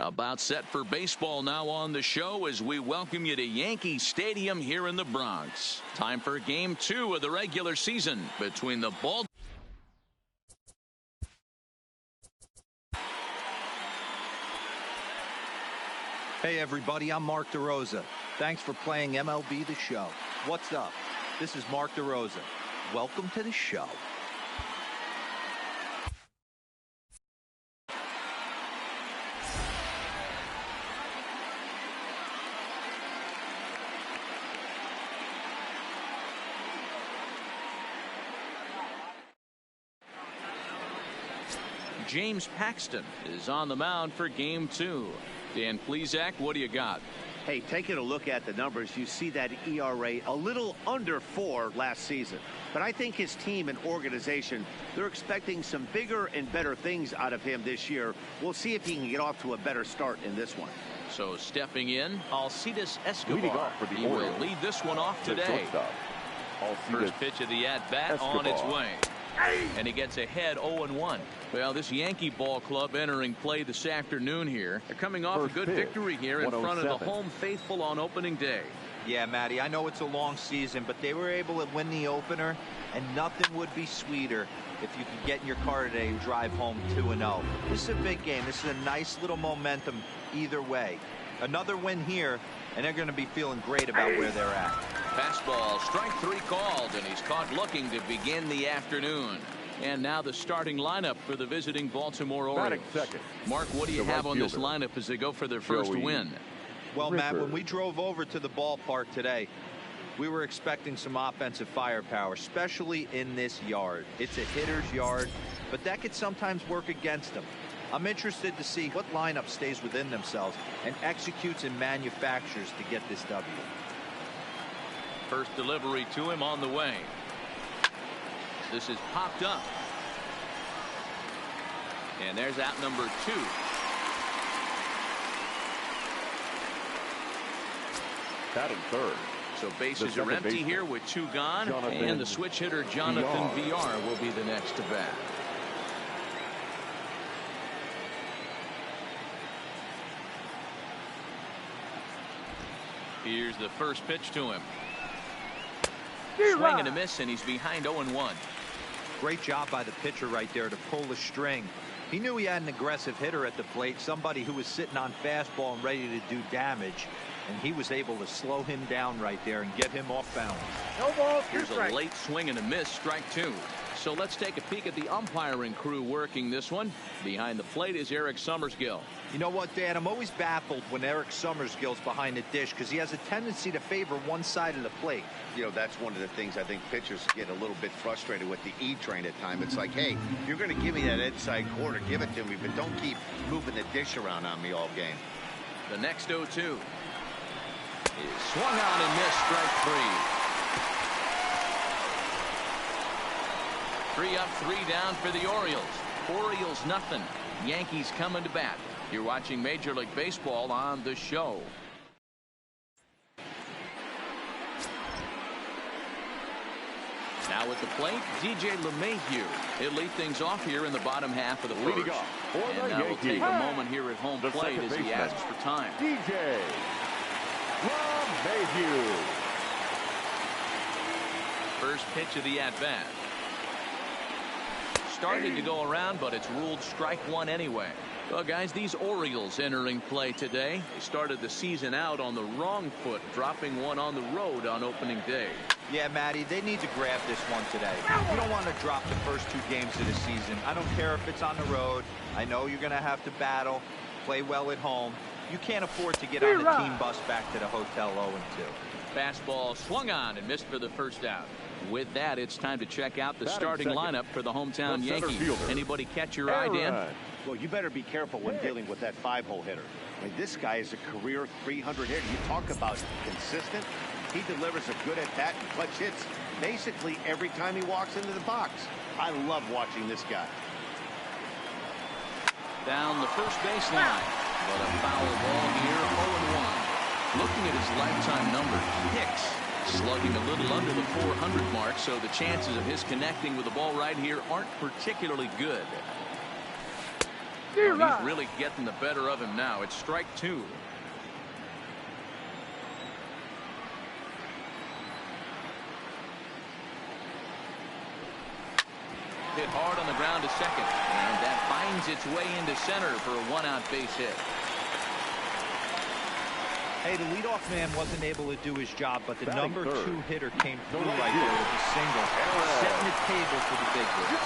About set for baseball now on the show as we welcome you to Yankee Stadium here in the Bronx. Time for Game 2 of the regular season between the Baltimore. Hey everybody, I'm Mark DeRosa. Thanks for playing MLB The Show. What's up? This is Mark DeRosa. Welcome to the show. James Paxton is on the mound for Game 2. Dan Plesac, what do you got? Hey, taking a look at the numbers, you see that ERA a little under 4 last season. But I think his team and organization, they're expecting some bigger and better things out of him this year. We'll see if he can get off to a better start in this one. So stepping in, Alcides Escobar. He will lead this one off today. First pitch of the at-bat on its way. And he gets ahead 0-1. Well, this Yankee ball club entering play this afternoon here. They're coming off a good victory here in front of the home faithful on opening day. Yeah, Matty, I know it's a long season, but they were able to win the opener, and nothing would be sweeter if you could get in your car today and drive home 2-0. This is a big game. This is a nice little momentum either way. Another win here, and they're going to be feeling great about where they're at. Fastball, strike 3 called, and he's caught looking to begin the afternoon. And now the starting lineup for the visiting Baltimore Orioles. Mark, what do you have on this lineup as they go for their first win? Well, Matt, when we drove over to the ballpark today, we were expecting some offensive firepower, especially in this yard. It's a hitter's yard, but that could sometimes work against them. I'm interested to see what lineup stays within themselves and executes and manufactures to get this W. First delivery to him on the way. This is popped up. And there's out number 2. Batting third. So bases are empty here with 2 gone. And the switch hitter Jonathan Villar will be the next to bat. Here's the first pitch to him. Swing and a miss, and he's behind 0-1. Great job by the pitcher right there to pull the string. He knew he had an aggressive hitter at the plate, somebody who was sitting on fastball and ready to do damage, and he was able to slow him down right there and get him off balance. No ball. Here's a late swing and a miss, strike 2. So let's take a peek at the umpiring crew working this one. Behind the plate is Eric Summersgill. You know what, Dan? I'm always baffled when Eric Summersgill's behind the dish because he has a tendency to favor one side of the plate. You know, that's one of the things I think pitchers get a little bit frustrated with the E-train at times. It's like, hey, you're going to give me that inside corner, give it to me, but don't keep moving the dish around on me all game. The next 0-2 is swung on and missed, strike 3. 3 up, 3 down for the Orioles. Orioles nothing. Yankees coming to bat. You're watching Major League Baseball on the show. Now at the plate, DJ LeMahieu. He'll lead things off here in the bottom half of the first. And now we'll take a moment here at home plate as he asks for time. DJ LeMahieu. First pitch of the at-bat. Started to go around, but it's ruled strike 1 anyway. Well, guys, these Orioles entering play today. They started the season out on the wrong foot, dropping one on the road on opening day. Yeah, Matty, they need to grab this one today. You don't want to drop the first 2 games of the season. I don't care if it's on the road. I know you're going to have to battle, play well at home. You can't afford to get on the team bus back to the hotel 0-2. Fastball swung on and missed for the first out. With that, it's time to check out the starting lineup for the hometown Yankees. Anybody catch your eye, Dan? Well, you better be careful when dealing with that 5-hole hitter. I mean, this guy is a career 300 hitter. You talk about consistent. He delivers a good at-bat and clutch hits basically every time he walks into the box. I love watching this guy. Down the first baseline. But a foul ball here, 0-1. Looking at his lifetime numbers, Hicks slugging a little under the 400 mark, so the chances of his connecting with the ball right here aren't particularly good. Well, he's really getting the better of him now. It's strike 2. Hit hard on the ground to second, and that finds its way into center for a 1-out base hit. Hey, the leadoff man wasn't able to do his job, but the Batting number third. 2 hitter came through right there with a single, setting the table for the big league.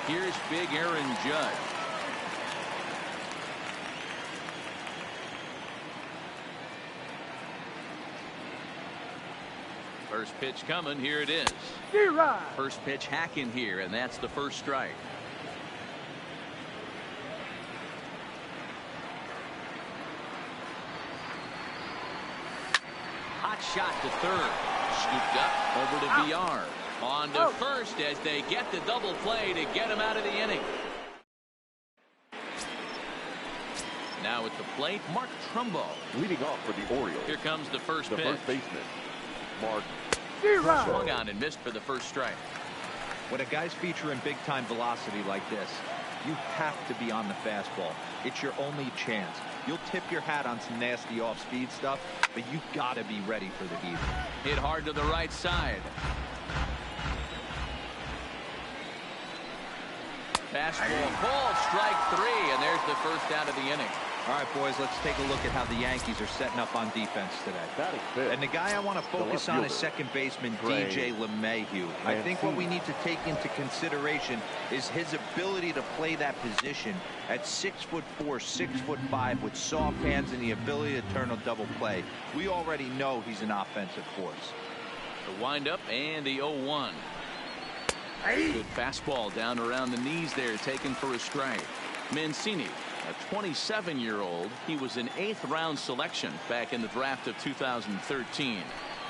Here's big Aaron Judge. First pitch coming. Here it is. First pitch hacking here, and that's the first strike. Hot shot to third. Scooped up over to VR. On to first as they get the double play to get him out of the inning. Now at the plate, Mark Trumbo. Leading off for the Orioles. Here comes the first pitch. First baseman, Mark. Swung on and missed for the first strike. When a guy's featuring big-time velocity like this, you have to be on the fastball. It's your only chance. You'll tip your hat on some nasty off-speed stuff, but you gotta be ready for the heat. Hit hard to the right side. Fastball full, strike 3, and there's the first out of the inning. All right, boys, let's take a look at how the Yankees are setting up on defense today. And the guy I want to focus on is second baseman DJ LeMahieu. I think what we need to take into consideration is his ability to play that position at 6'4", 6'5", with soft hands and the ability to turn a double play. We already know he's an offensive force. The windup and the 0-1. Good fastball down around the knees there, taken for a strike. Mancini, a 27-year-old. He was an 8th-round selection back in the draft of 2013.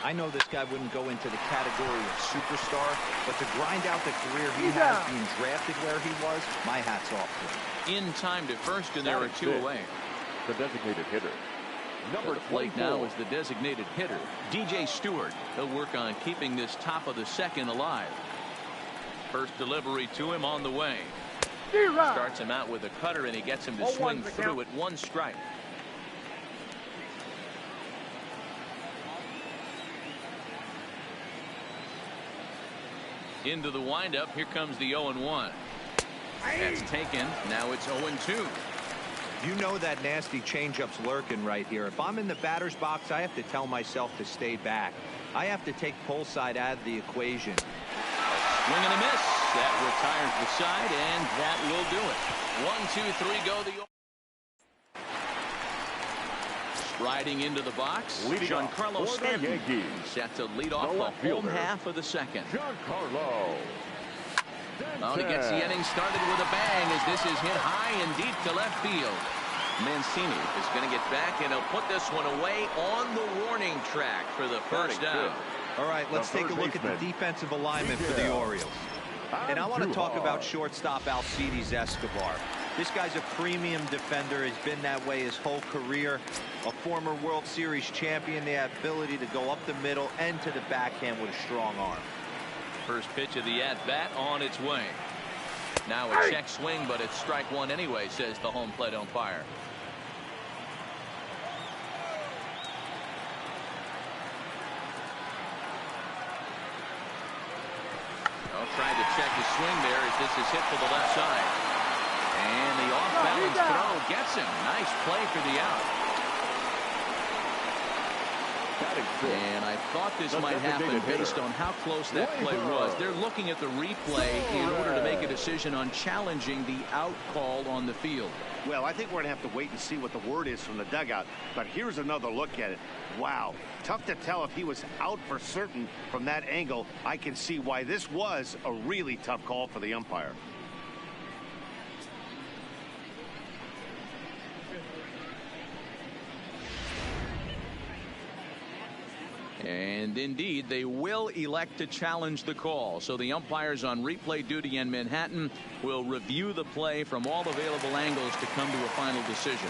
I know this guy wouldn't go into the category of superstar, but to grind out the career he has being drafted where he was, my hat's off to him. In time to first, and there are 2 away. The designated hitter. Number 24 now is the designated hitter, DJ Stewart. He'll work on keeping this top of the second alive. First delivery to him on the way. Starts him out with a cutter, and he gets him to swing through at 1 strike. Into the windup. Here comes the 0-1. That's taken. Now it's 0-2. You know that nasty changeup's lurking right here. If I'm in the batter's box, I have to tell myself to stay back. I have to take pull side out of the equation. Swing and a miss. That retires the side, and that will do it. 1, 2, 3, go the. Striding into the box, Giancarlo Stanton set to lead off the home half of the second. Giancarlo. Oh, he gets the inning started with a bang as this is hit high and deep to left field. Mancini is going to get back, and he'll put this one away on the warning track for the first out. All right, let's take a look at the defensive alignment for the Orioles. And I want to talk about shortstop Alcides Escobar. This guy's a premium defender. He's been that way his whole career. A former World Series champion. The ability to go up the middle and to the backhand with a strong arm. First pitch of the at-bat on its way. Now a check swing, but it's strike 1 anyway, says the home plate umpire. Trying to check the swing there as this is hit to the left side. And the off-balance throw gets him. Nice play for the out. And I thought this might happen based on how close that play was. They're looking at the replay in order to make a decision on challenging the out call on the field. Well, I think we're going to have to wait and see what the word is from the dugout. But here's another look at it. Wow. Tough to tell if he was out for certain from that angle. I can see why this was a really tough call for the umpire. And indeed, they will elect to challenge the call. So the umpires on replay duty in Manhattan will review the play from all available angles to come to a final decision.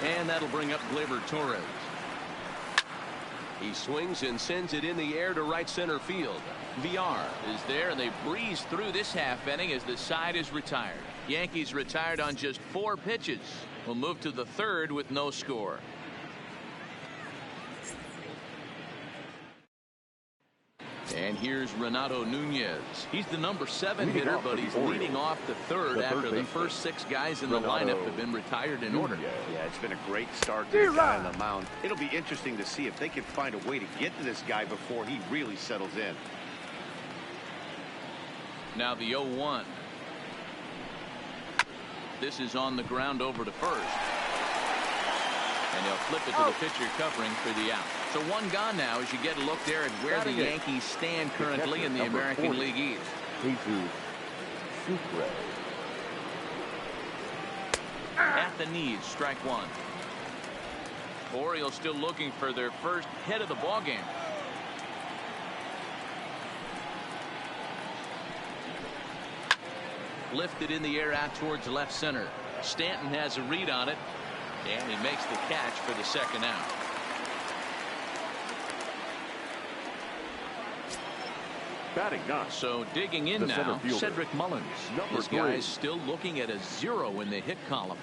And that'll bring up Gleyber Torres. He swings and sends it in the air to right center field. VR is there, and they breeze through this half inning as the side is retired. Yankees retired on just 4 pitches. We'll move to the third with no score. And here's Renato Nunez. He's the number 7 hitter, but he's leading off the third after the first 6 guys in the lineup have been retired in order. Yeah, it's been a great start to the guy on the mound. It'll be interesting to see if they can find a way to get to this guy before he really settles in. Now the 0-1. This is on the ground over to first. And they'll flip it to the pitcher covering for the out. So 1 gone now as you get a look there at where the Yankees stand currently in the American League East. At the knees, strike 1. Orioles still looking for their first hit of the ball game. Lifted in the air out towards left center. Stanton has a read on it, and he makes the catch for the second out. Batting 9. So digging in now, Cedric Mullins. This guy's still looking at a 0 in the hit column.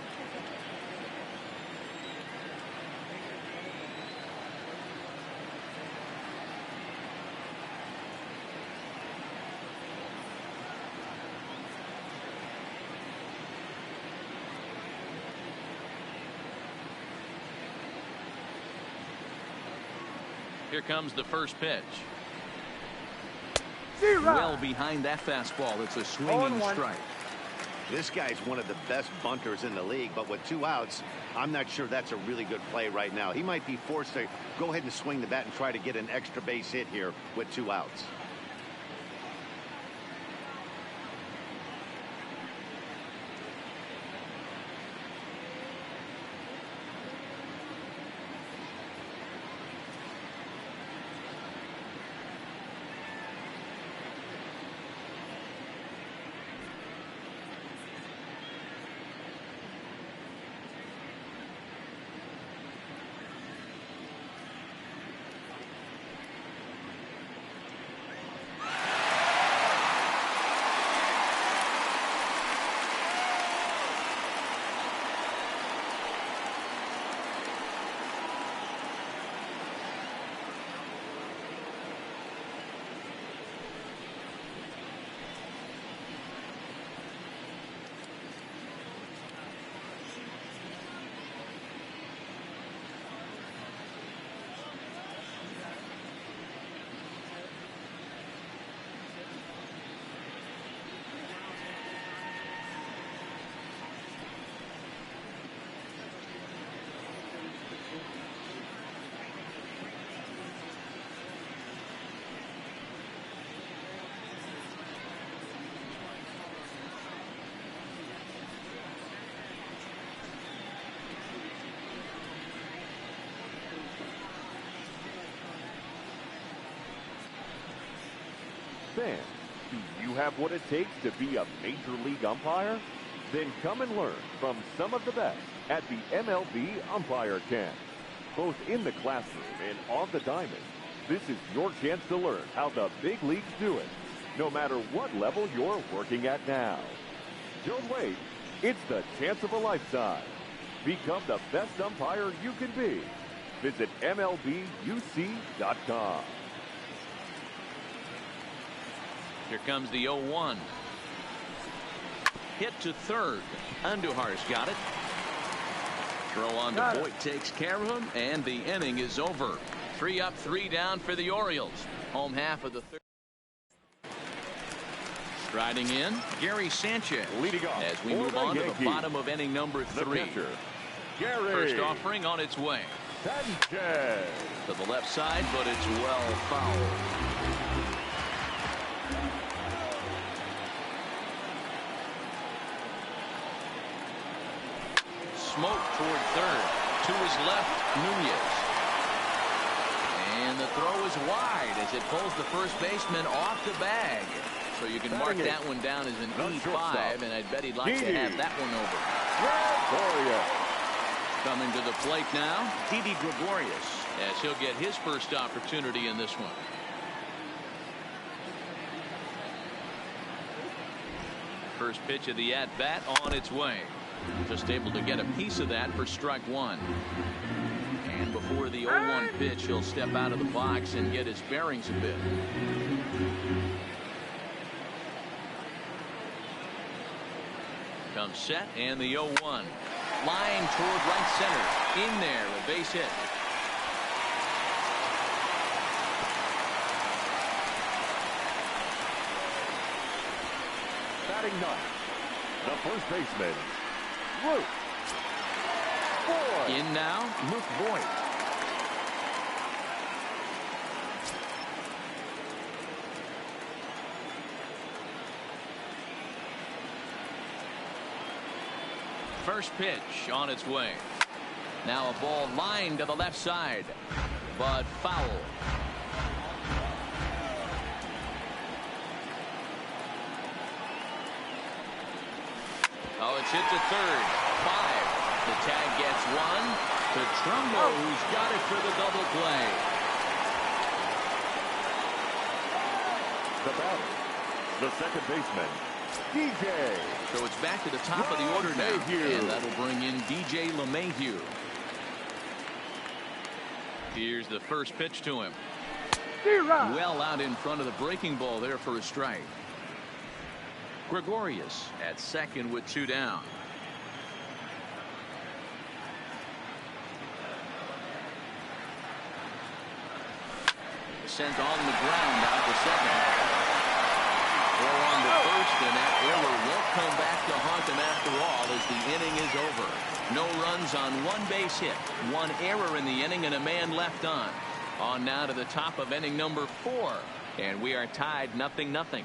Here comes the first pitch. Well behind that fastball. It's a swinging strike. This guy's one of the best bunters in the league, but with 2 outs, I'm not sure that's a really good play right now. He might be forced to go ahead and swing the bat and try to get an extra base hit here with 2 outs. Fans, do you have what it takes to be a major league umpire? Then come and learn from some of the best at the MLB Umpire Camp. Both in the classroom and on the diamond, this is your chance to learn how the big leagues do it, no matter what level you're working at now. Don't wait. It's the chance of a lifetime. Become the best umpire you can be. Visit MLBUC.com. Here comes the 0-1. Hit to third. Andujar's got it. Throw on to Boyd takes care of him, and the inning is over. 3 up, 3 down for the Orioles. Home half of the third. Striding in, Gary Sanchez. Leading off as we move on to the bottom of inning number 3. Gary. First offering on its way. Sanchez. To the left side, but it's well fouled. Smoke toward third. To his left, Nunez. And the throw is wide as it pulls the first baseman off the bag. So you can mark that one down as an E5, and I'd bet he'd like to have that one over. Coming to the plate now, Didi Gregorius, as he'll get his first opportunity in this one. First pitch of the at-bat on its way. Just able to get a piece of that for strike one. And before the 0-1 pitch, he'll step out of the box and get his bearings a bit. Comes set, and the 0-1. Line toward right center. In there, a base hit. Batting ninth, the first baseman, Luke Voit. In now, Luke Voit. First pitch on its way. Now a ball lined to the left side, but foul. Oh, it's hit to third. 5. The tag gets one. To Trumbo, who's got it for the double play. The batter, the second baseman, DJ. So it's back to the top of the order now, and that'll bring in DJ LeMahieu. Here's the first pitch to him. Well out in front of the breaking ball there for a strike. Gregorius at second with 2 down. Sent on the ground out to second. Throw on to first, and that error won't come back to haunt them after all as the inning is over. No runs on one base hit, 1 error in the inning, and a man left on. On now to the top of inning number 4, and we are tied 0-0.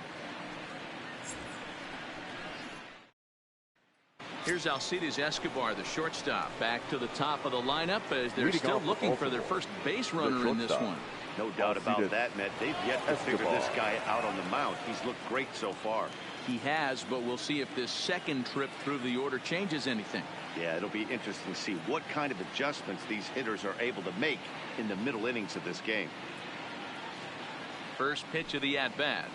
Here's Alcides Escobar, the shortstop, back to the top of the lineup as they're still looking for their first base runner in this one. No doubt about that, Matt. They've yet to figure this guy out on the mound. He's looked great so far. He has, but we'll see if this second trip through the order changes anything. Yeah, it'll be interesting to see what kind of adjustments these hitters are able to make in the middle innings of this game. First pitch of the at-bat.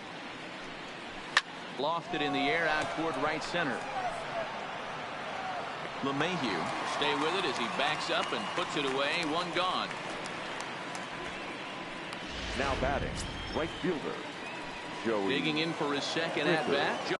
Lofted in the air out toward right center. LeMahieu stay with it as he backs up and puts it away. 1 gone. Now batting, right fielder, Joey. Digging in for his second at-bat.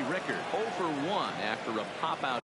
Rickard 0 for 1 after a pop-out.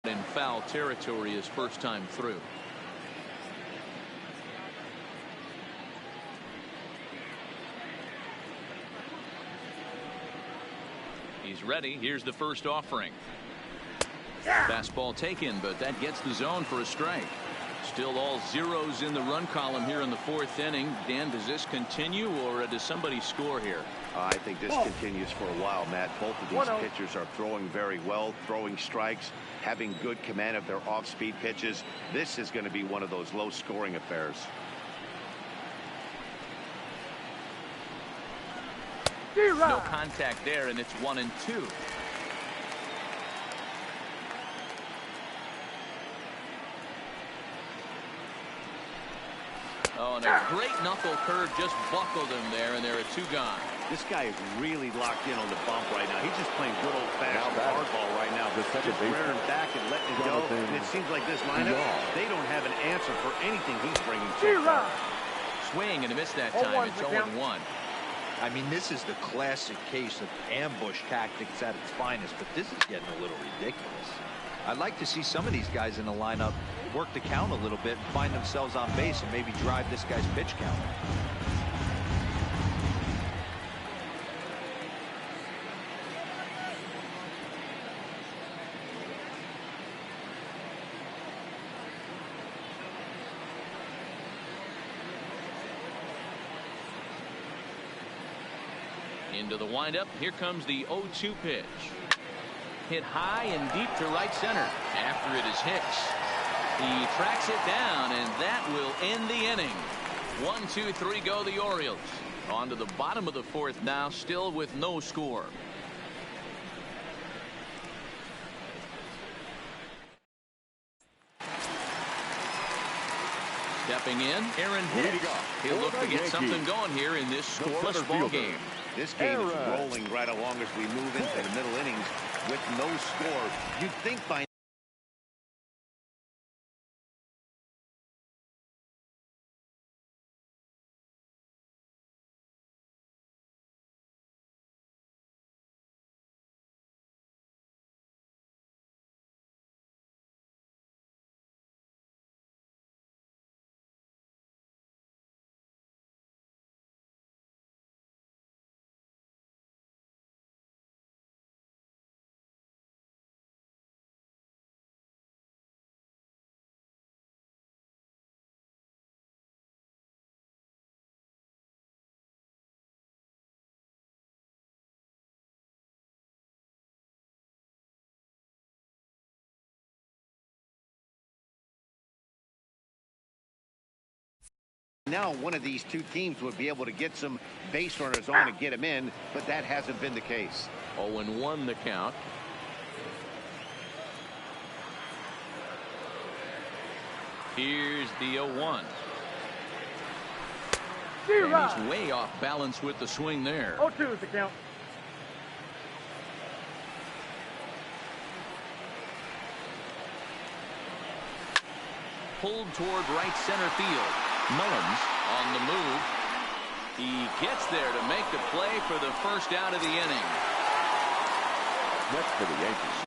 In foul territory his first time through. He's ready. Here's the first offering. Fastball taken, but that gets the zone for a strike. Still all zeros in the run column here in the fourth inning. Dan, does this continue, or does somebody score here? I think this continues for a while, Matt. Both of these pitchers are throwing very well, throwing strikes, having good command of their off-speed pitches. This is going to be one of those low-scoring affairs. No contact there, and it's 1-2. Oh, and a great knuckle curve just buckled him there, and there are two gone. This guy is really locked in on the bump right now. He's just playing good old-fashioned hardball right now. Just rearing back and letting it go. And it seems like this lineup, they don't have an answer for anything he's bringing to them. Swing and a miss that time. It's 0-1. I mean, this is the classic case of ambush tactics at its finest, but this is getting a little ridiculous. I'd like to see some of these guys in the lineup work the count a little bit and find themselves on base and maybe drive this guy's pitch count. Into the windup. Here comes the 0-2 pitch. Hit high and deep to right center. After it is Hicks. He tracks it down, and that will end the inning. 1, 2, 3 go the Orioles. On to the bottom of the fourth now, still with no score. Stepping in, Aaron Hicks. He'll look to get something going here in this scoreless ball game. This game is rolling right along as we move into the middle innings with no score. You'd think by now one of these two teams would be able to get some base runners on and get them in, but that hasn't been the case. 0-1 the count. Here's the 0-1. And he's way off balance with the swing there. 0-2 is the count. Pulled toward right center field. Mullins on the move. He gets there to make the play for the first out of the inning. Next for the Yankees.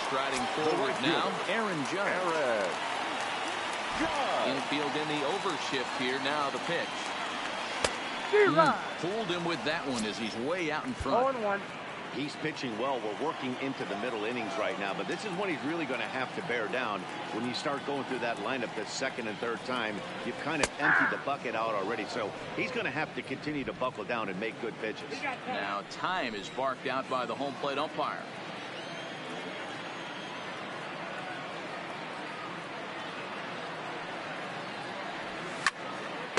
Striding forward now, Aaron Judge. Infield in the overshift here. Now the pitch. Fooled him with that one as he's way out in front. 0-1. He's pitching well. We're working into the middle innings right now, but this is when he's really going to have to bear down. When you start going through that lineup the second and third time, you've kind of emptied the bucket out already. So he's going to have to continue to buckle down and make good pitches. Now time is barked out by the home plate umpire.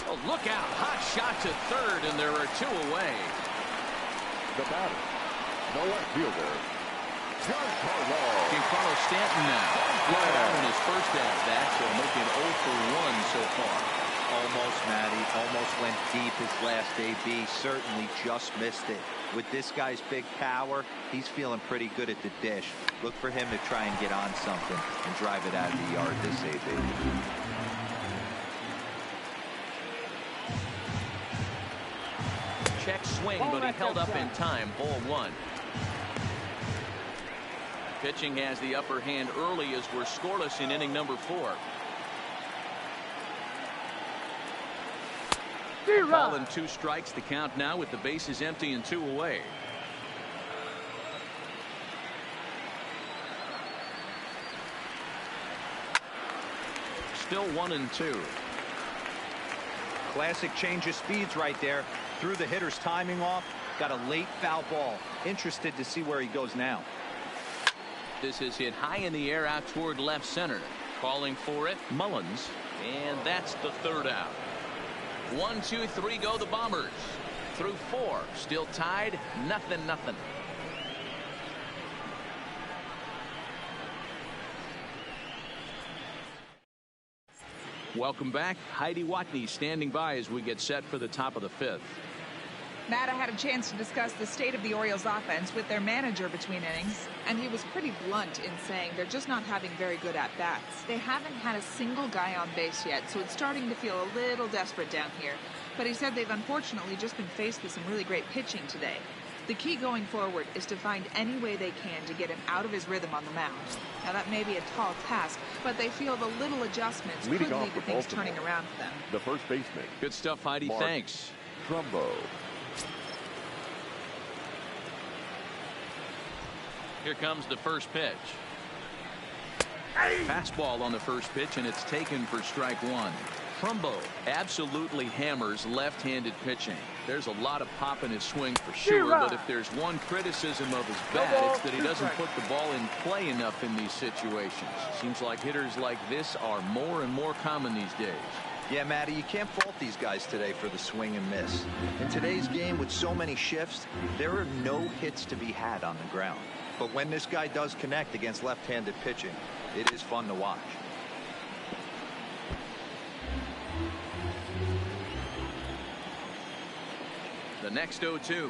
Oh, look out. Hot shot to third, and there are two away. The batter, no left fielder, Giancarlo. Giancarlo Stanton now. Flat out in his first at bat, so making 0 for 1 so far. Almost, Matty. Almost went deep his last AB. Certainly just missed it. With this guy's big power, he's feeling pretty good at the dish. Look for him to try and get on something and drive it out of the yard this AB. Check swing, but he held up in time. Ball 1. Pitching has the upper hand early as we're scoreless in inning number 4. Ball and 2 strikes. The count now with the bases empty and 2 away. Still 1-2. Classic change of speeds right there. Threw the hitter's timing off. Got a late foul ball. Interested to see where he goes now. This is hit high in the air out toward left center. Calling for it, Mullins. And that's the third out. 1, 2, 3 go the Bombers. Through 4. Still tied. 0-0. Welcome back. Heidi Watney standing by as we get set for the top of the 5th. Matt, I had a chance to discuss the state of the Orioles offense with their manager between innings, and he was pretty blunt in saying they're just not having very good at-bats. They haven't had a single guy on base yet, so it's starting to feel a little desperate down here. But he said they've unfortunately just been faced with some really great pitching today. The key going forward is to find any way they can to get him out of his rhythm on the mound. Now, that may be a tall task, but they feel the little adjustments could lead to things turning around for them. The first baseman. Good stuff, Heidi. Mark Thanks. Trumbo. Here comes the first pitch. Fastball on the first pitch, and it's taken for strike one. Trumbo absolutely hammers left-handed pitching. There's a lot of pop in his swing for sure, but if there's one criticism of his bat, it's that he doesn't put the ball in play enough in these situations. Seems like hitters like this are more and more common these days. Yeah, Matty, you can't fault these guys today for the swing and miss. In today's game with so many shifts, there are no hits to be had on the ground. But when this guy does connect against left-handed pitching, it is fun to watch. The next 0-2.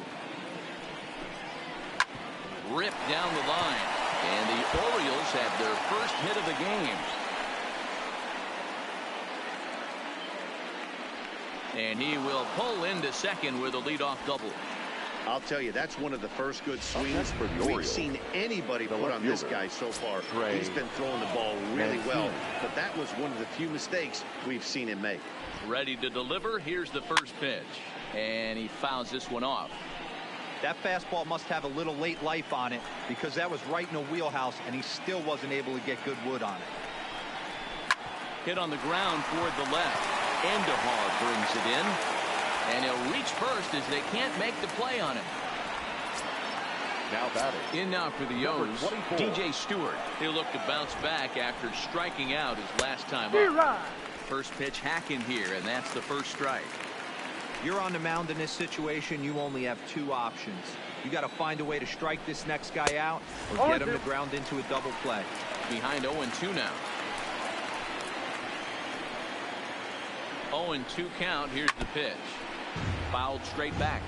Ripped down the line. And the Orioles have their first hit of the game. And he will pull into second with a leadoff double. I'll tell you, that's one of the first good swings we've seen anybody put on this guy so far. He's been throwing the ball really well, but that was one of the few mistakes we've seen him make. Ready to deliver. Here's the first pitch. And he fouls this one off. That fastball must have a little late life on it because that was right in the wheelhouse, and he still wasn't able to get good wood on it. Hit on the ground toward the left. Endahar brings it in. And he'll reach first as they can't make the play on him. Now batting. In now for the O's, DJ Stewart. He'll look to bounce back after striking out his last time up. First pitch hacking here, and that's the first strike. You're on the mound in this situation. You only have two options. You got to find a way to strike this next guy out or get him to ground into a double play. Behind 0-2 now. 0-2 count. Here's the pitch. Fouled straight back.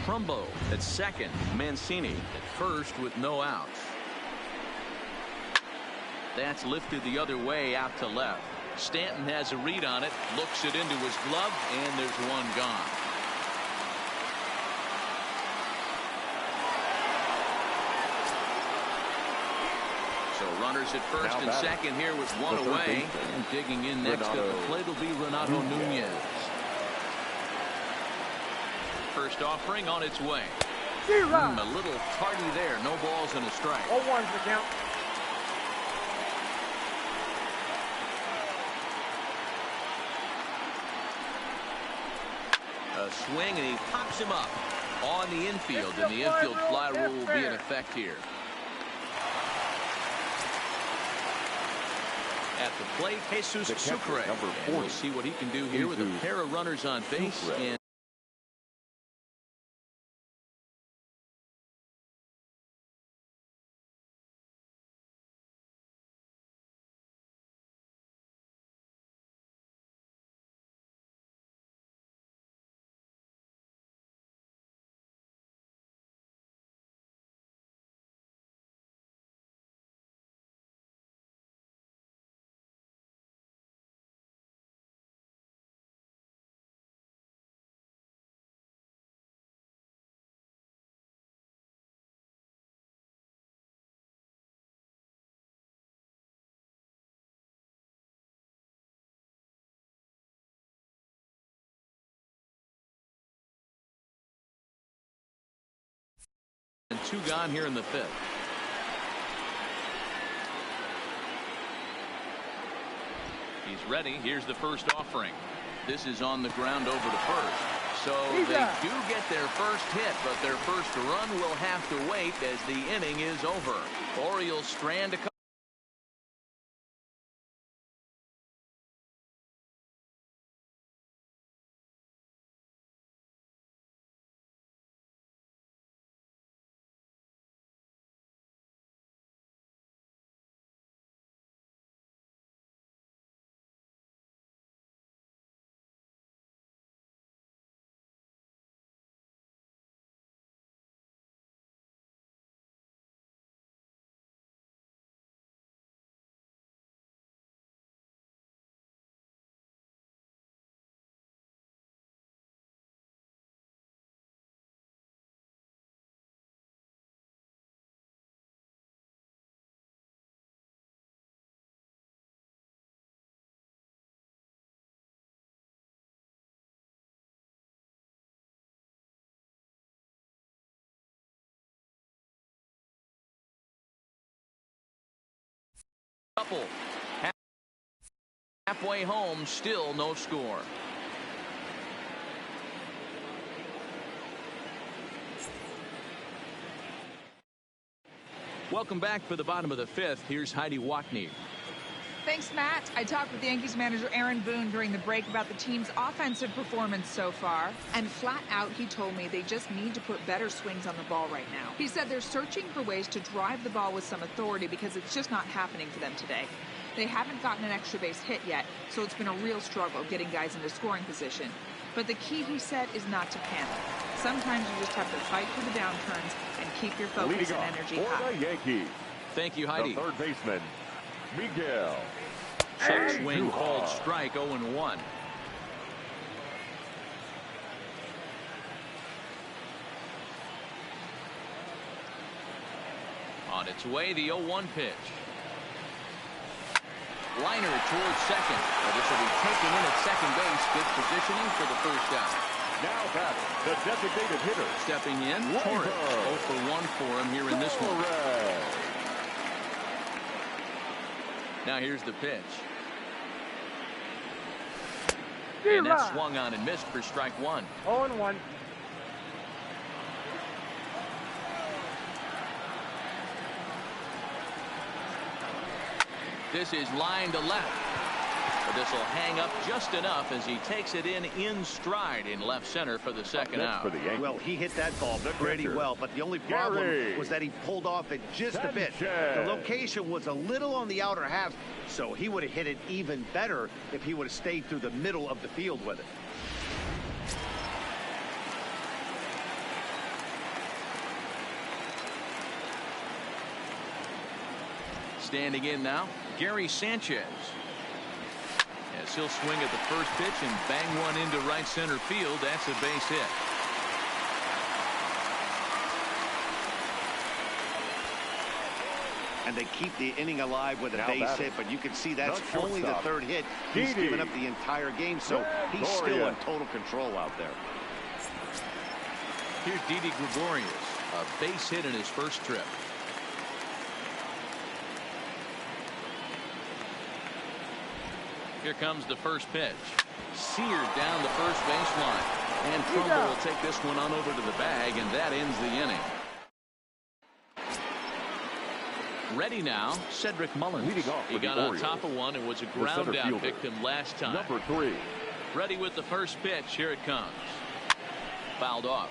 Trumbo at second. Mancini at first with no outs. That's lifted the other way out to left. Stanton has a read on it. Looks it into his glove, and there's one gone. So runners at first and second here with one away. And digging in next at the plate will be Renato Nunez. First offering on its way. A little tardy there. No balls and a strike. 0-1's the count. A swing, and he pops him up on the infield, and the infield fly rule will be in effect here. At the plate, Jesus Sucre. And we'll see what he can do here with a pair of runners on base. And two gone here in the fifth. He's ready. Here's the first offering. This is on the ground over to first. So they do get their first hit, but their first run will have to wait as the inning is over. Orioles strand a couple. Halfway home, still no score. Welcome back for the bottom of the fifth. Here's Heidi Watney. Thanks, Matt. I talked with Yankees manager Aaron Boone during the break about the team's offensive performance so far. And flat out, he told me they just need to put better swings on the ball right now. He said they're searching for ways to drive the ball with some authority because it's just not happening for them today. They haven't gotten an extra base hit yet, so it's been a real struggle getting guys into scoring position. But the key, he said, is not to panic. Sometimes you just have to fight for the downturns and keep your focus and energy high. For the Yankees. Thank you, Heidi. The third baseman, Miguel. Check swing called strike, 0-1. On its way, the 0-1 pitch. Liner towards second. Well, this will be taken in at second base. Good positioning for the first out. Now back, the designated hitter. Stepping in, Torres. 0 for 1 for him here in this one. Now here's the pitch. And that swung on and missed for strike one. 0-1. This is line to left. But this will hang up just enough as he takes it in stride in left center for the second out. Well, he hit that ball pretty well, but the only problem was that he pulled off it just a bit. The location was a little on the outer half, so he would have hit it even better if he would have stayed through the middle of the field with it. Standing in now, Gary Sanchez. As he'll swing at the first pitch and bang one into right center field. That's a base hit. And they keep the inning alive with a base hit, but you can see that's only the third hit. He's given up the entire game, so he's still in total control out there. Here's Didi Gregorius, a base hit in his first trip. Here comes the first pitch. Seared down the first baseline. And Trumbo will take this one on over to the bag, and that ends the inning. Ready now, Cedric Mullins. He got on top of one and was a ground out victim last time. Number 3. Ready with the first pitch. Here it comes. Fouled off.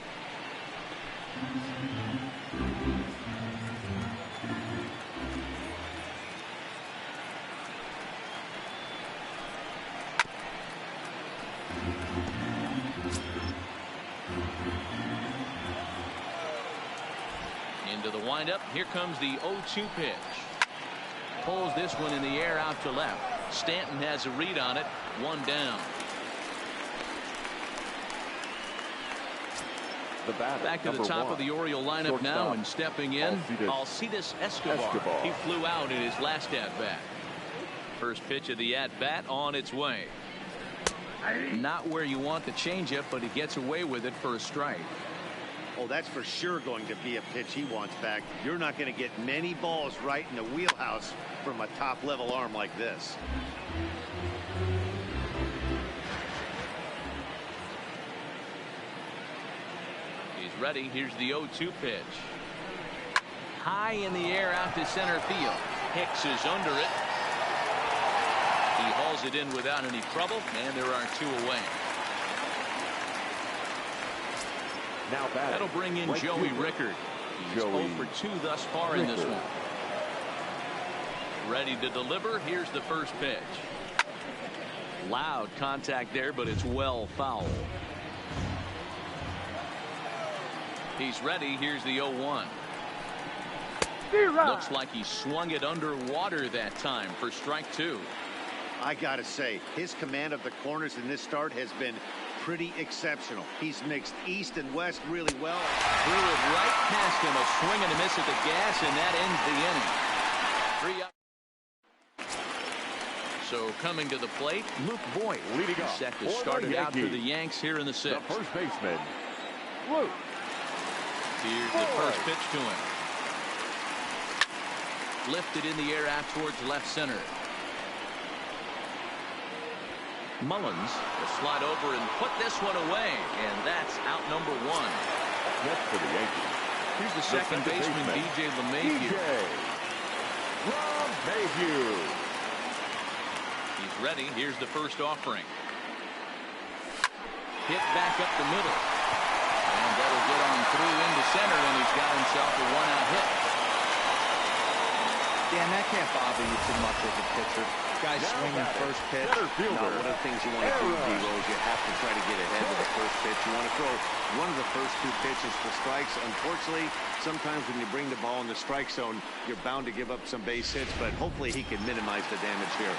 Into the windup. Here comes the 0-2 pitch. Pulls this one in the air out to left. Stanton has a read on it. One down. Back to the top of the Oriole lineup now, and stepping in, Alcides Escobar. He flew out in his last at-bat. First pitch of the at-bat on its way. Not where you want the changeup, but he gets away with it for a strike. Oh, that's for sure going to be a pitch he wants back. You're not going to get many balls right in the wheelhouse from a top-level arm like this. He's ready. Here's the 0-2 pitch. High in the air out to center field. Hicks is under it. He hauls it in without any trouble, and there are 2 away. Now that'll bring in Joey Rickard. He's 0 for 2 thus far in this one. Ready to deliver. Here's the first pitch. Loud contact there, but it's well foul. He's ready. Here's the 0-1. Looks like he swung it underwater that time for strike 2. I gotta say, his command of the corners in this start has been pretty exceptional. He's mixed east and west really well. Threw it right past him. A swing and a miss at the gas, and that ends the inning. 3 up. So coming to the plate, Luke Voigt, leading off, set to start it out for the Yanks here in the 6th. The first baseman, Luke. Here's the first pitch to him. lifted in the air out towards left center. Mullins will slide over and put this one away, and that's out number 1. Next for the Yankees. Here's the second baseman, DJ LeMahieu. LeMahieu. He's ready. Here's the first offering. Hit back up the middle. And that'll get on through into center, and he's got himself a 1-out hit. Dan, that can't bother you too much as a pitcher. Guys swinging first pitch. No, one of the things you want to do, D-Rose, you have to try to get ahead of the first pitch. You want to throw one of the first 2 pitches for strikes. Unfortunately, sometimes when you bring the ball in the strike zone, you're bound to give up some base hits, but hopefully he can minimize the damage here.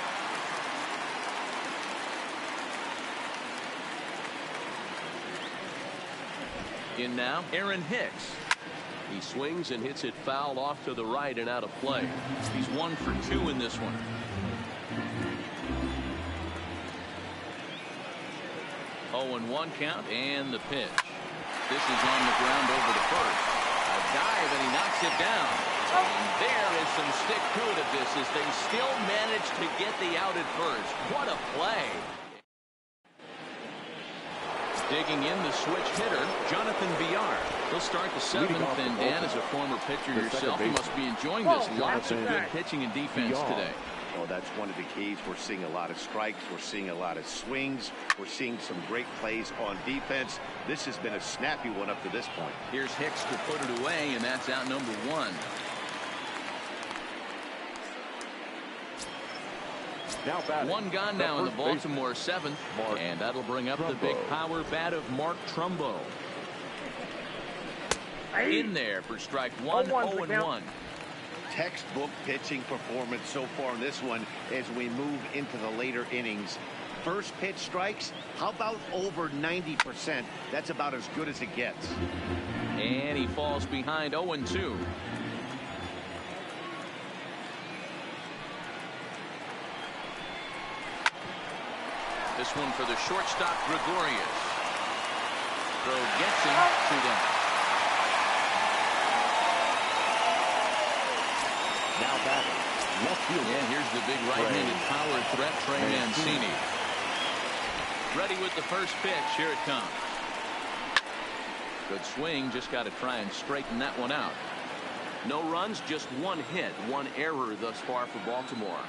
In now, Aaron Hicks. He swings and hits it foul off to the right and out of play. He's 1 for 2 in this one. 0-1 count and the pitch. This is on the ground over to first. A dive and he knocks it down. And there is some stick to it of this as they still manage to get the out at first. What a play. Digging in the switch hitter, Jonathan Villar. He'll start the 7th, and Dan, as a former pitcher yourself, you must be enjoying this. Lots of good pitching and defense today. Oh, that's one of the keys. We're seeing a lot of strikes. We're seeing a lot of swings. We're seeing some great plays on defense. This has been a snappy one up to this point. Here's Hicks to put it away, and that's out number 1. Now batting. 1 gone now in the Baltimore 7th, and that'll bring up the big power bat of Mark Trumbo. In there for strike 1, 0-1. Textbook pitching performance so far in this one as we move into the later innings. First pitch strikes, how about over 90%? That's about as good as it gets. And he falls behind 0-2. This one for the shortstop, Gregorius. Throw gets him 2 down. Now batting. Left field. And here's the big right-handed power threat, Trey Mancini. Ready with the first pitch. Here it comes. Good swing. Just got to try and straighten that one out. No runs, just 1 hit, 1 error thus far for Baltimore.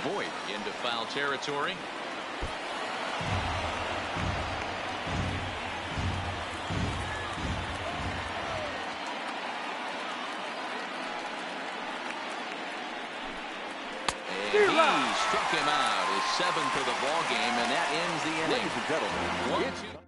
Voit into foul territory. And he struck him out. His 7th of the ball game, and that ends the inning. Ladies and gentlemen, 1-2.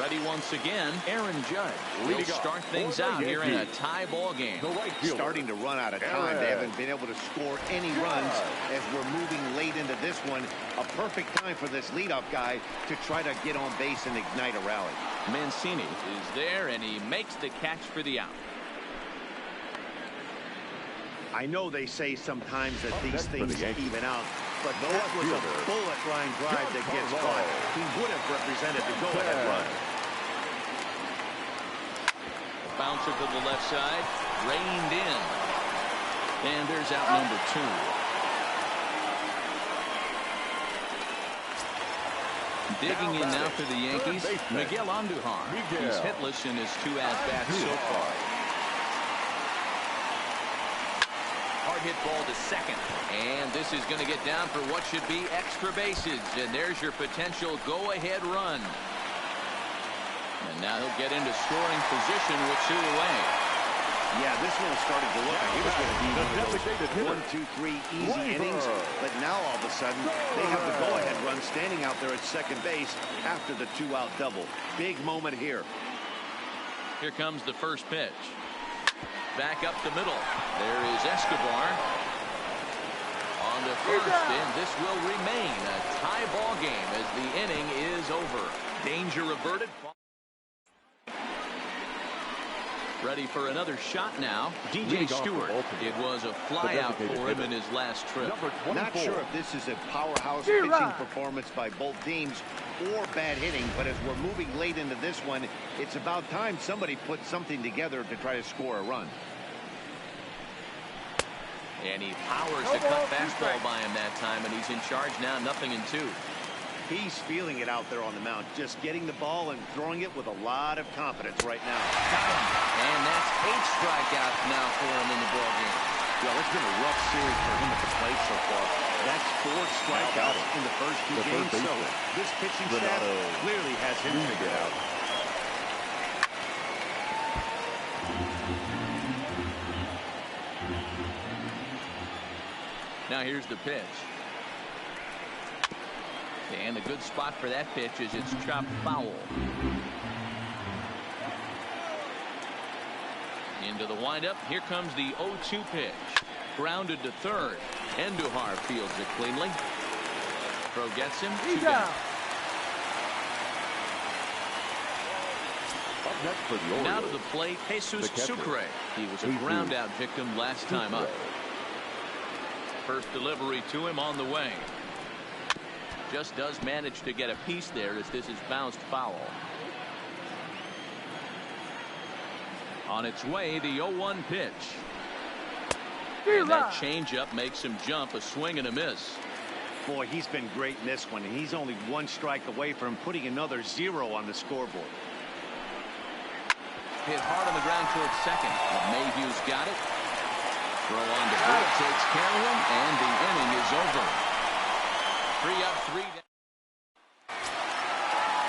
Ready once again, Aaron Judge. He'll start things out here in a tie ball game. Starting to run out of time. They haven't been able to score any runs as we're moving late into this one. A perfect time for this leadoff guy to try to get on base and ignite a rally. Mancini is there, and he makes the catch for the out. I know they say sometimes that these things even out, but that was a bullet line drive that gets caught. He would have represented the go-ahead run. Bouncer to the left side, reined in. And there's out number 2. Digging in now for the Yankees, Miguel Andujar. He's hitless in his 2 at-bats so far. Hard hit ball to second, and this is going to get down for what should be extra bases, and there's your potential go-ahead run. And now he'll get into scoring position with 2 away. Yeah, this one started to look like it was going to be one of those 1, 2, 3 easy innings. But now all of a sudden, they have the go-ahead run standing out there at second base after the 2-out double. Big moment here. Here comes the first pitch. Back up the middle. There is Escobar on the first, and this will remain a tie ball game as the inning is over. Danger averted. Ready for another shot now. DJ Stewart. It was a flyout for him in his last trip. Not sure if this is a powerhouse pitching performance by both teams or bad hitting, but as we're moving late into this one, it's about time somebody put something together to try to score a run. And he powers the cut fastball by him that time, and he's in charge now, 0-2. He's feeling it out there on the mound, just getting the ball and throwing it with a lot of confidence right now. And that's 8 strikeouts now for him in the ballgame. Well, it's been a rough series for him at the plate so far. That's 4 strikeouts in the first 2 games, so this pitching staff clearly has him figured out. Now here's the pitch. And a good spot for that pitch is it's chopped foul. Into the windup. Here comes the 0-2 pitch. Grounded to third. Andujar fields it cleanly. Throw gets him. 2 down. Up next for the Orioles. Now to the plate, Jesus Sucre. He was a ground out victim last time up. First delivery to him on the way. Just does manage to get a piece there as this is bounced foul. On its way, the 0-1 pitch. And that changeup makes him jump, a swing and a miss. Boy, he's been great in this one, and he's only 1 strike away from putting another 0 on the scoreboard. Hit hard on the ground towards second. But Mayhew's got it. Throw on to Wood, takes care of him, and the inning is over. 3 up, 3 down.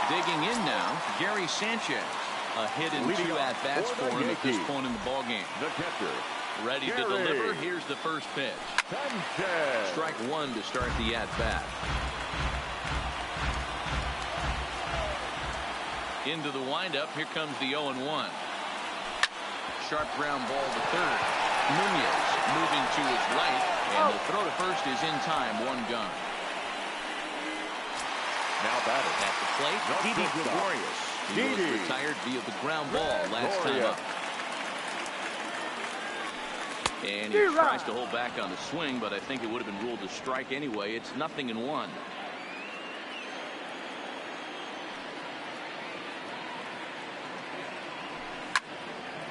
Digging in now, Gary Sanchez. A hit and 2 at-bats for him at this point in the ballgame. The catcher. Ready to deliver. Here's the first pitch. Sanchez. Strike 1 to start the at-bat. Into the windup. Here comes the 0-1. Sharp ground ball to third. Nunez moving to his right, and the throw to first is in time. 1 gone. Now batted at the plate. Didi Gregorius. He was retired via the ground ball last time up. And he tries to hold back on the swing, but I think it would have been ruled a strike anyway. It's 0-1.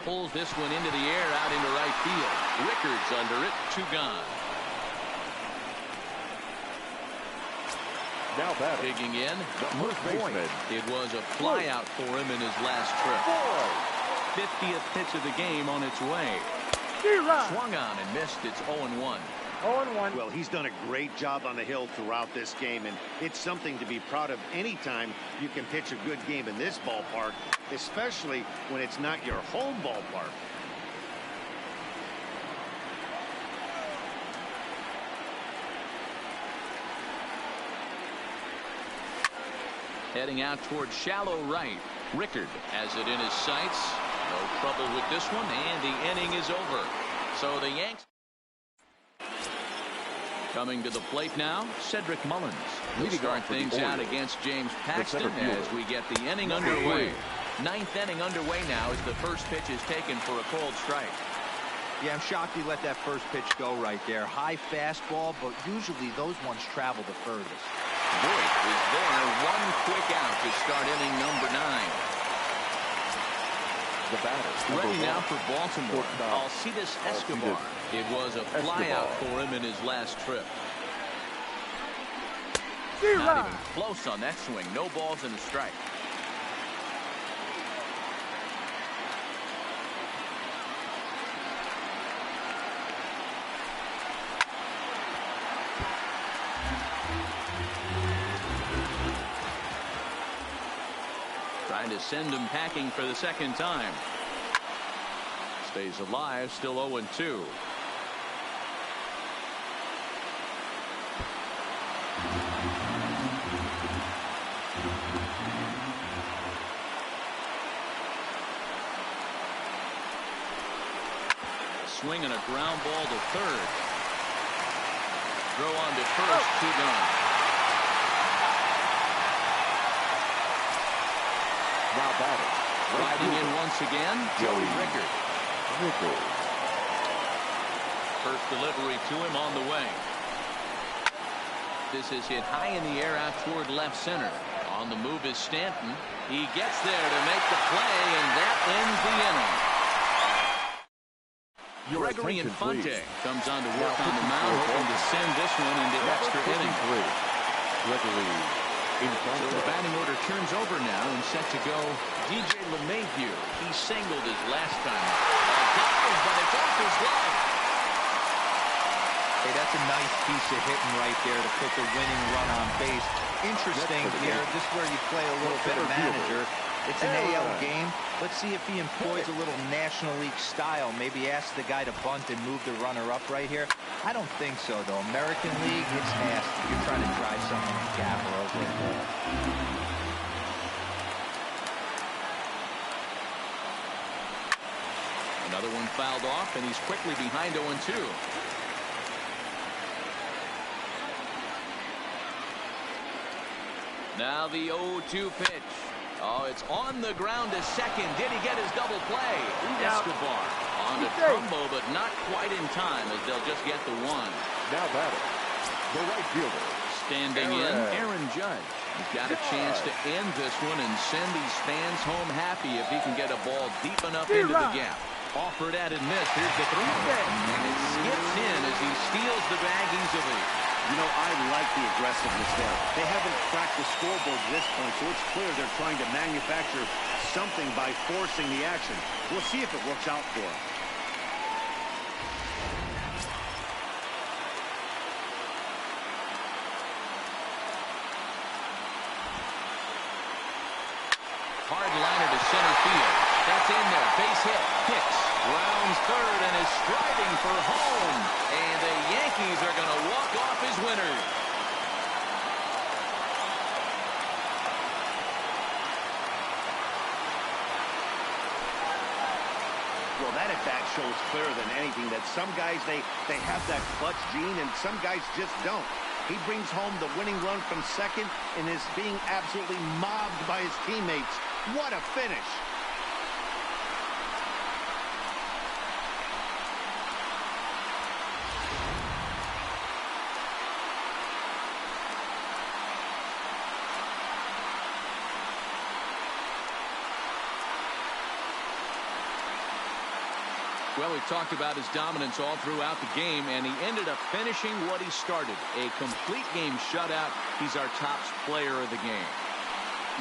Pulls this one into the air out into right field. Rickards under it. 2 gone. Now batting. Digging in. The first baseman. It was a flyout for him in his last trip. 50th pitch of the game on its way. Swung on and missed. It's 0-1. 0-1. Well, he's done a great job on the hill throughout this game, and it's something to be proud of anytime you can pitch a good game in this ballpark, especially when it's not your home ballpark. Heading out towards shallow right. Rickard has it in his sights. No trouble with this one, and the inning is over. So the Yanks coming to the plate now, Cedric Mullins. We start things out against James Paxton as we get the inning underway. 9th inning underway now as the first pitch is taken for a cold strike. Yeah, I'm shocked he let that first pitch go right there. High fastball, but usually those ones travel the furthest. Boyd is there. 1 quick out to start inning number 9. The batter. Ready now for Baltimore. Alcides Escobar. It was a flyout for him in his last trip. Not even close on that swing. No balls and a strike. Trying to send him packing for the second time. Stays alive, still 0-2. Swing and a ground ball to third. Throw on to first, 2 gone. Now batting. Riding in once again, Joey Rickard. First delivery to him on the way. This is hit high in the air out toward left center. On the move is Stanton. He gets there to make the play, and that ends the inning. Gregory Infante comes on to work on the mound, hoping to send this one into extra innings. Gregory Infante. So the batting order turns over now and set to go DJ LeMahieu. He singled his last time. But it's off his glove. Hey, that's a nice piece of hitting right there to put the winning run on base. Interesting here. This is where you play a little bit of manager. It's an AL game. Let's see if he employs a little National League style. Maybe ask the guy to bunt and move the runner up right here. I don't think so, though. American League, it's nasty. You're trying to try something in gap or over the ball. Another one fouled off, and he's quickly behind 0-2. Now the 0-2 pitch. Oh, it's on the ground to second. Did he get his double play? Escobar on the tumble, but not quite in time, as they'll just get the one. Now batting. The right fielder. Standing in, Aaron Judge. He's got a chance to end this one and send these fans home happy if he can get a ball deep enough into the gap. Offered at and missed. Here's the throw. And it skips in as he steals the bag easily. You know, I like the aggressiveness there. They haven't cracked the scoreboard at this point, so it's clear they're trying to manufacture something by forcing the action. We'll see if it works out for them. Hard liner to center field. That's in there. Base hit. Hicks rounds third and is striding for home. And the Yankees are going to walk off as winners. Well, that at bat shows clearer than anything that some guys, they have that clutch gene and some guys just don't. He brings home the winning run from second and is being absolutely mobbed by his teammates. What a finish. Well, we've talked about his dominance all throughout the game, and he ended up finishing what he started. A complete game shutout. He's our top player of the game.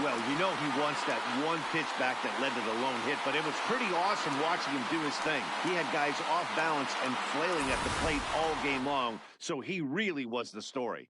Well, you know he wants that one pitch back that led to the lone hit, but it was pretty awesome watching him do his thing. He had guys off balance and flailing at the plate all game long, so he really was the story.